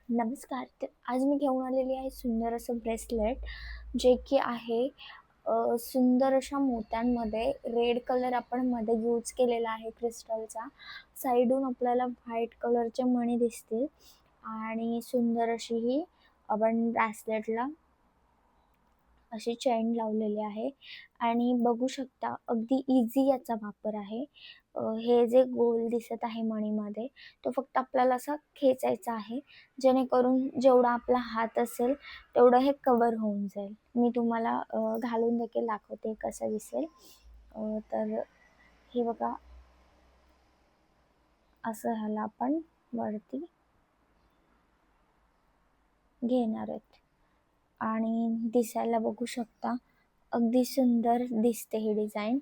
नमस्कार. तर आज मी घेऊन आलेली आहे सुंदर असं ब्रेसलेट, जे की आहे सुंदर अशा मोत्यांमध्ये रेड कलर आपण मध्ये यूज केलेला आहे क्रिस्टलचा. साइडून आपल्याला व्हाईट कलरचे मणी दिसतील आणि सुंदर अशी ही आपण ब्रेसलेटला अशी चेन लावलेली आहे आणि बघू शकता अगदी इझी याचा वापर आहे. हे जे गोल दिसत आहे मणीमध्ये तो फक्त आपल्याला असा खेचायचा आहे, जेणेकरून जेवढा आपला हात असेल तेवढं हे कव्हर होऊन जाईल. मी तुम्हाला घालून देखील दाखवते कसं दिसेल. तर हे बघा, असं ह्याला आपण वरती घेणार आहेत आणि दिसायला बघू शकता अगदी सुंदर दिसते ही डिझाइन.